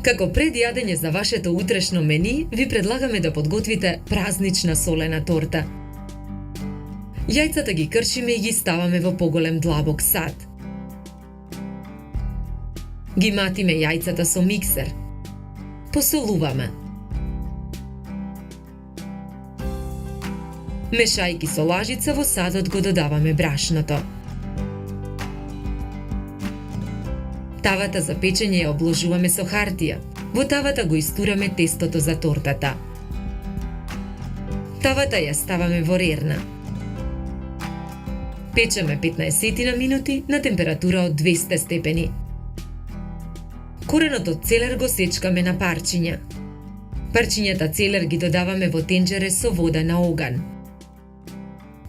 Како предјадење за вашето утрешно мени, ви предлагаме да подготвите празнична солена торта. Јајцата ги кршиме и ги ставаме во поголем длабок сад. Ги матиме јајцата со миксер. Посолуваме. Мешајки со лажица во садот го додаваме брашното. Тавата за печење ја обложуваме со хартија. Во тавата го истураме тестото за тортата. Тавата ја ставаме во рерна. Печеме 15 на минути на температура од 200 степени. Коренот од целер го сечкаме на парчиња. Парчињата целер ги додаваме во тенџере со вода на оган.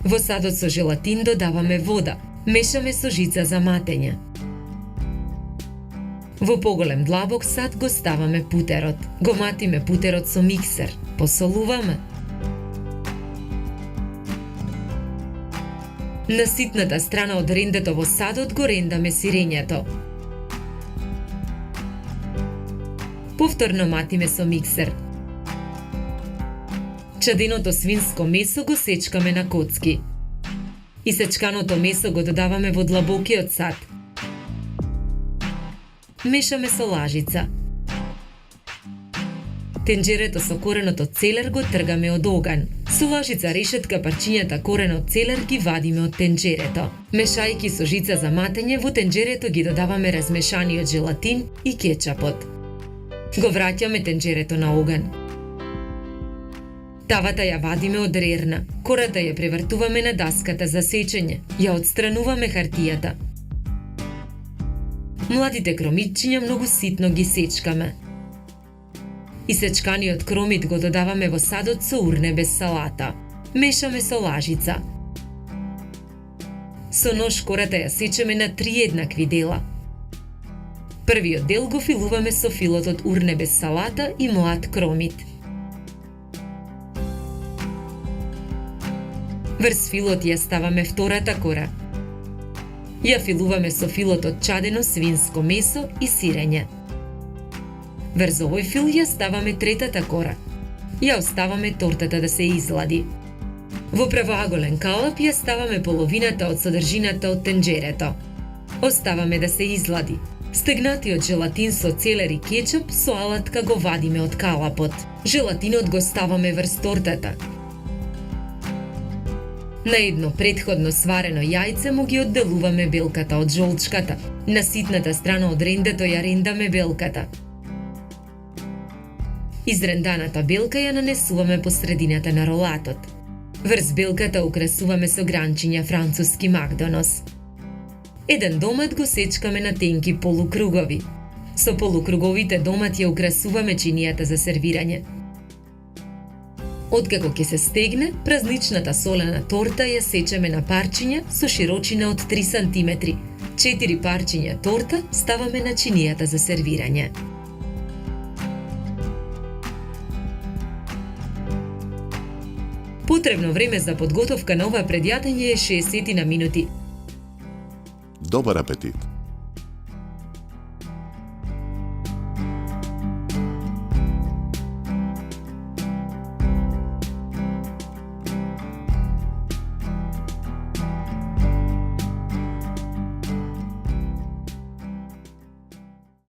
Во садот со желатин додаваме вода. Мешаме со жица за матење. Во поголем длабок сад го ставаме путерот. Го матиме путерот со миксер. Посолуваме. На ситната страна од рендето во садот го рендаме сирењето. Повторно матиме со миксер. Чаденото свинско месо го сечкаме на коцки. Исечканото месо го додаваме во длабокиот сад. Мешаме со лажица. Тенџерето со коренот од целер го тргаме од оган. Со лажица решетка парчињата корен од целер ги вадиме од тенџерето. Мешајки со жица за матење, во тенџерето ги додаваме размешаниот желатин и кетчапот. Го враќаме тенџерето на оган. Тавата ја вадиме од рерна. Кората ја превртуваме на даската за сечење. Ја отстрануваме хартијата. Младите кромитчиња многу ситно ги сечкаме. Исечканиот кромит го додаваме во садот со урне без салата. Мешаме со лажица. Со нож кората ја сечеме на 3 еднакви дела. Првиот дел го филуваме со филот од урне без салата и млад кромит. Врз филот ја ставаме втората кора. Ја филуваме со филот од чадено свинско месо и сирење. Врз овој фил ја ставаме третата кора. Ја оставаме тортата да се излади. Во правоаголен калап ја ставаме половината од содржината од тенџерето. Оставаме да се излади. Стегнатиот желатин со целер и кетчуп со алатка го вадиме од калапот. Желатинот го ставаме врз тортата. На едно претходно сварено јајце му ги одделуваме белката од жолчката. На ситната страна од рендето ја рендаме белката. Изренданата белка ја нанесуваме по средината на ролатот. Врз белката украсуваме со гранчиња француски макдонос. Еден домат го сечкаме на тенки полукругови. Со полукруговите домат ја украсуваме чинијата за сервирање. Откако ќе се стегне, празничната солена торта ја сечеме на парчиња со широчина од 3 см. 4 парчиња торта ставаме на чинијата за сервирање. Потребно време за подготовка на ова предјадење е 60 на минути. Добар апетит!